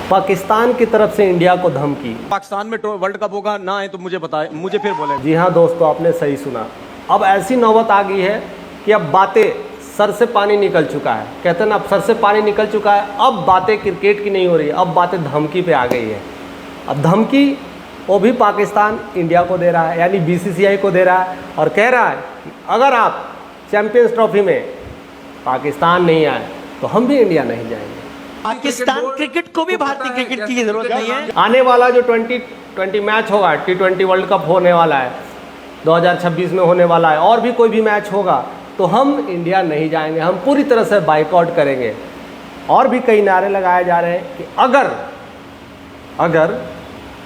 पाकिस्तान की तरफ से इंडिया को धमकी। पाकिस्तान में वर्ल्ड कप होगा ना है तो मुझे बताए, मुझे फिर बोले। जी हाँ दोस्तों, आपने सही सुना। अब ऐसी नौबत आ गई है कि अब बातें सर से पानी निकल चुका है। कहते हैं ना, अब सर से पानी निकल चुका है। अब बातें क्रिकेट की नहीं हो रही है, अब बातें धमकी पे आ गई है। अब धमकी वो भी पाकिस्तान इंडिया को दे रहा है, यानी बीसीसीआई को दे रहा है, और कह रहा है कि अगर आप चैंपियंस ट्रॉफी में पाकिस्तान नहीं आए तो हम भी इंडिया नहीं जाएंगे। पाकिस्तान क्रिकेट को भी भारतीय क्रिकेट की जरूरत नहीं है। आने वाला जो 2020 मैच होगा, T20 वर्ल्ड कप होने वाला है, 2026 में होने वाला है, और भी कोई भी मैच होगा, तो हम इंडिया नहीं जाएंगे, हम पूरी तरह से बाइकआउट करेंगे। और भी कई नारे लगाए जा रहे हैं कि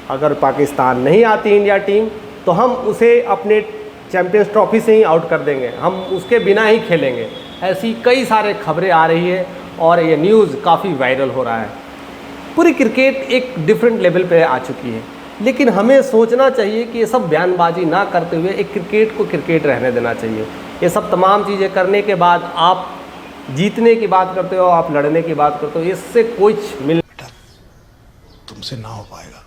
अगर पाकिस्तान नहीं आती इंडिया टीम तो हम उसे अपने चैंपियंस ट्रॉफी से ही आउट कर देंगे, हम उसके बिना ही खेलेंगे। ऐसी कई सारे खबरें आ रही है और ये न्यूज़ काफ़ी वायरल हो रहा है। पूरी क्रिकेट एक डिफरेंट लेवल पे आ चुकी है, लेकिन हमें सोचना चाहिए कि ये सब बयानबाजी ना करते हुए एक क्रिकेट को क्रिकेट रहने देना चाहिए। ये सब तमाम चीज़ें करने के बाद आप जीतने की बात करते हो, आप लड़ने की बात करते हो, इससे कुछ तुमसे ना हो पाएगा,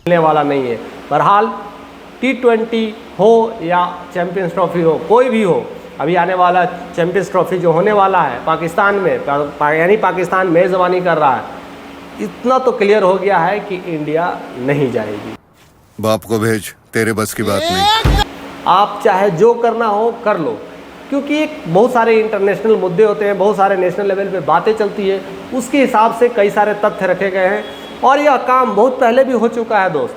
मिलने वाला नहीं है। बहरहाल T20 हो या चैंपियंस ट्रॉफी हो, कोई भी हो, अभी आने वाला चैंपियंस ट्रॉफी जो होने वाला है पाकिस्तान में, यानी पाकिस्तान मेज़बानी कर रहा है, इतना तो क्लियर हो गया है कि इंडिया नहीं जाएगी। बाप को भेज, तेरे बस की बात नहीं। आप चाहे जो करना हो कर लो, क्योंकि एक बहुत सारे इंटरनेशनल मुद्दे होते हैं, बहुत सारे नेशनल लेवल पे बातें चलती है, उसके हिसाब से कई सारे तथ्य रखे गए हैं। और यह काम बहुत पहले भी हो चुका है दोस्त।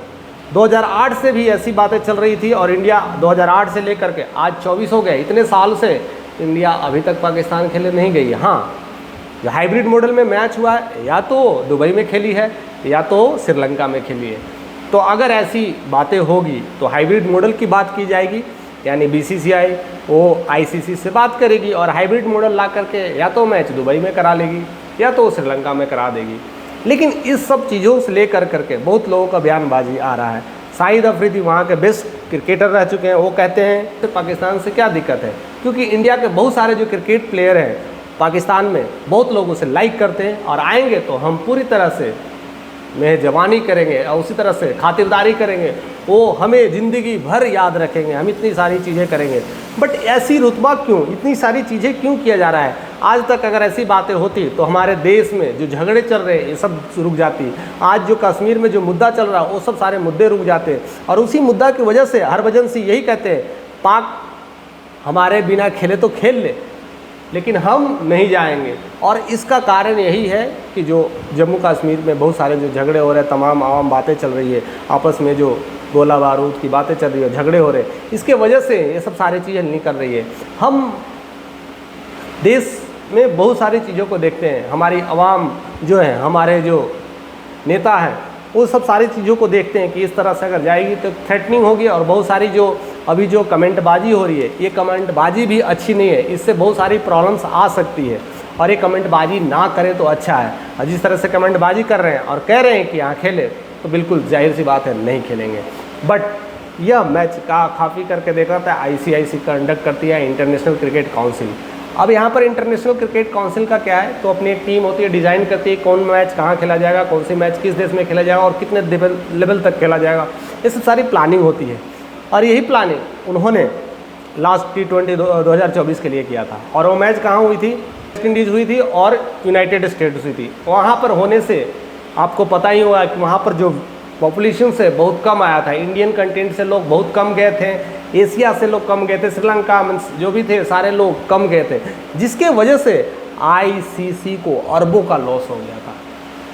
2008 से भी ऐसी बातें चल रही थी, और इंडिया 2008 से लेकर के आज 24 हो गए, इतने साल से इंडिया अभी तक पाकिस्तान खेले नहीं गई है। हाँ, जो हाइब्रिड मॉडल में मैच हुआ है, या तो दुबई में खेली है या तो श्रीलंका में खेली है। तो अगर ऐसी बातें होगी तो हाइब्रिड मॉडल की बात की जाएगी, यानी बीसीसीआई वो आईसीसी से बात करेगी और हाइब्रिड मॉडल ला करके या तो मैच दुबई में करा लेगी या तो श्रीलंका में करा देगी। लेकिन इस सब चीज़ों से लेकर करके बहुत लोगों का बयानबाजी आ रहा है। शाहिद अफरीदी वहाँ के बेस्ट क्रिकेटर रह चुके हैं, वो कहते हैं कि पाकिस्तान से क्या दिक्कत है, क्योंकि इंडिया के बहुत सारे जो क्रिकेट प्लेयर हैं पाकिस्तान में बहुत लोग उसे लाइक करते हैं, और आएंगे तो हम पूरी तरह से मेहजबानी करेंगे और उसी तरह से खातिरदारी करेंगे, वो हमें ज़िंदगी भर याद रखेंगे, हम इतनी सारी चीज़ें करेंगे। बट ऐसी रुतबा क्यों, इतनी सारी चीज़ें क्यों किया जा रहा है? आज तक अगर ऐसी बातें होती तो हमारे देश में जो झगड़े चल रहे हैं ये सब रुक जाती। आज जो कश्मीर में जो मुद्दा चल रहा है वो सब सारे मुद्दे रुक जाते, और उसी मुद्दा की वजह से हरभजन सिंह यही कहते हैं, पाक हमारे बिना खेले तो खेल ले, लेकिन हम नहीं जाएंगे। और इसका कारण यही है कि जो जम्मू कश्मीर में बहुत सारे जो झगड़े हो रहे हैं, तमाम आवाम बातें चल रही है, आपस में जो गोला बारूद की बातें चल रही है, झगड़े हो रहे हैं, इसके वजह से ये सब सारी चीज़ें नहीं कर रही है। हम देश में बहुत सारी चीज़ों को देखते हैं, हमारी आवाम जो है, हमारे जो नेता हैं, वो सब सारी चीज़ों को देखते हैं कि इस तरह से अगर जाएगी तो थ्रेटनिंग होगी, और बहुत सारी जो अभी जो कमेंटबाजी हो रही है, ये कमेंटबाजी भी अच्छी नहीं है, इससे बहुत सारी प्रॉब्लम्स आ सकती है, और ये कमेंटबाजी ना करें तो अच्छा है। और जिस तरह से कमेंटबाजी कर रहे हैं और कह रहे हैं कि यहाँ खेले, तो बिल्कुल जाहिर सी बात है नहीं खेलेंगे। बट यह मैच का काफ़ी करके देखा था ICIC कंडक्ट करती है, इंटरनेशनल क्रिकेट काउंसिल। अब यहाँ पर इंटरनेशनल क्रिकेट काउंसिल का क्या है, तो अपनी एक टीम होती है, डिज़ाइन करती है कौन मैच कहाँ खेला जाएगा, कौन सी मैच किस देश में खेला जाएगा और कितने लेवल तक खेला जाएगा, ये सब सारी प्लानिंग होती है। और यही प्लानिंग उन्होंने लास्ट T20 2024 के लिए किया था। और वो मैच कहाँ हुई थी? वेस्ट इंडीज़ हुई थी और यूनाइटेड स्टेट्स हुई थी। वहाँ पर होने से आपको पता ही होगा कि वहाँ पर जो पॉपुलेशन से बहुत कम आया था, इंडियन कंटेंट से लोग बहुत कम गए थे, एशिया से लोग कम गए थे, श्रीलंका जो भी थे सारे लोग कम गए थे, जिसके वजह से ICC को अरबों का लॉस हो गया था।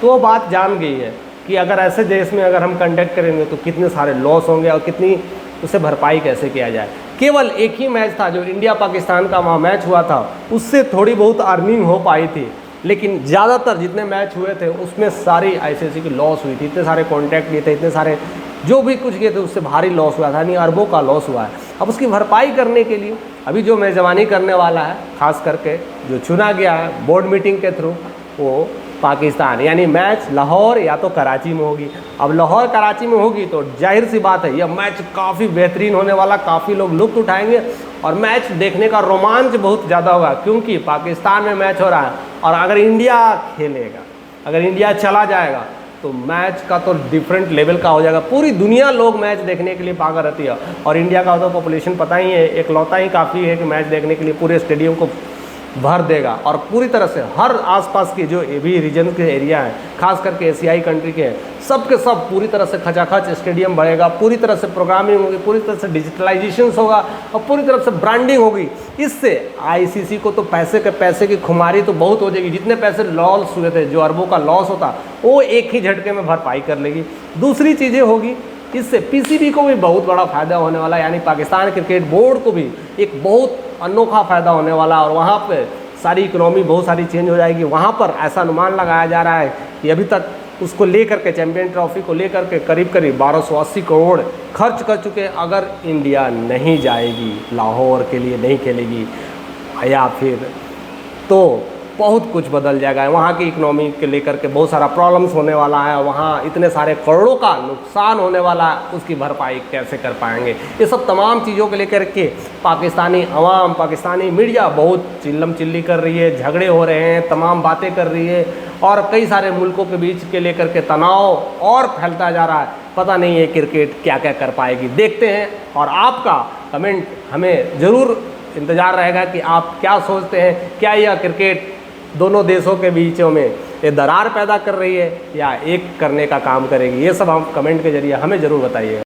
तो वो बात जान गई है कि अगर ऐसे देश में अगर हम कंडक्ट करेंगे तो कितने सारे लॉस होंगे और कितनी उसे भरपाई कैसे किया जाए। केवल एक ही मैच था जो इंडिया पाकिस्तान का वहाँ मैच हुआ था, उससे थोड़ी बहुत अर्निंग हो पाई थी, लेकिन ज़्यादातर जितने मैच हुए थे उसमें सारी ICC की लॉस हुई थी। इतने सारे कॉन्ट्रैक्ट लिए थे, इतने सारे जो भी कुछ किए थे, उससे भारी लॉस हुआ था, यानी अरबों का लॉस हुआ है। अब उसकी भरपाई करने के लिए अभी जो मेज़बानी करने वाला है, खास करके जो चुना गया है बोर्ड मीटिंग के थ्रू, वो पाकिस्तान, यानी मैच लाहौर या तो कराची में होगी। अब लाहौर कराची में होगी तो जाहिर सी बात है यह मैच काफ़ी बेहतरीन होने वाला, काफ़ी लोग लुत्फ़ उठाएंगे और मैच देखने का रोमांच बहुत ज़्यादा होगा, क्योंकि पाकिस्तान में मैच हो रहा है। और अगर इंडिया खेलेगा, अगर इंडिया चला जाएगा तो मैच का तो डिफरेंट लेवल का हो जाएगा। पूरी दुनिया लोग मैच देखने के लिए पागल रहती है, और इंडिया का तो पॉपुलेशन पता ही है, एक लौता ही काफ़ी है कि मैच देखने के लिए पूरे स्टेडियम को भर देगा। और पूरी तरह से हर आसपास के जो भी रीजन के एरिया हैं, खास करके एशियाई कंट्री के हैं, सब के सब पूरी तरह से खचाखच स्टेडियम भरेगा, पूरी तरह से प्रोग्रामिंग होगी, पूरी तरह से डिजिटलाइजेशन होगा और पूरी तरह से ब्रांडिंग होगी। इससे आईसीसी को तो पैसे की खुमारी तो बहुत हो जाएगी। जितने पैसे लॉस हुए थे, जो अरबों का लॉस होता, वो एक ही झटके में भरपाई कर लेगी। दूसरी चीज़ें होगी, इससे पीसीबी को भी बहुत बड़ा फ़ायदा होने वाला है, यानी पाकिस्तान क्रिकेट बोर्ड को भी एक बहुत अनोखा फ़ायदा होने वाला है। और वहाँ पे सारी इकोनॉमी बहुत सारी चेंज हो जाएगी। वहाँ पर ऐसा अनुमान लगाया जा रहा है कि अभी तक उसको लेकर के, चैंपियन ट्रॉफी को लेकर के करीब 1280 करोड़ खर्च कर चुके हैं। अगर इंडिया नहीं जाएगी, लाहौर के लिए नहीं खेलेगी, या फिर तो बहुत कुछ बदल जाएगा। वहाँ की इकोनॉमी के लेकर के बहुत सारा प्रॉब्लम्स होने वाला है, वहाँ इतने सारे करोड़ों का नुकसान होने वाला है, उसकी भरपाई कैसे कर पाएंगे। ये सब तमाम चीज़ों को लेकर के पाकिस्तानी अवाम, पाकिस्तानी मीडिया बहुत चिल्लम चिल्ली कर रही है, झगड़े हो रहे हैं, तमाम बातें कर रही है, और कई सारे मुल्कों के बीच के लेकर के तनाव और फैलता जा रहा है। पता नहीं है क्रिकेट क्या क्या कर पाएगी, देखते हैं। और आपका कमेंट हमें ज़रूर इंतज़ार रहेगा कि आप क्या सोचते हैं, क्या यह क्रिकेट दोनों देशों के बीचों में ये दरार पैदा कर रही है या एक करने का काम करेगी। ये सब हम कमेंट के जरिए हमें ज़रूर बताइए।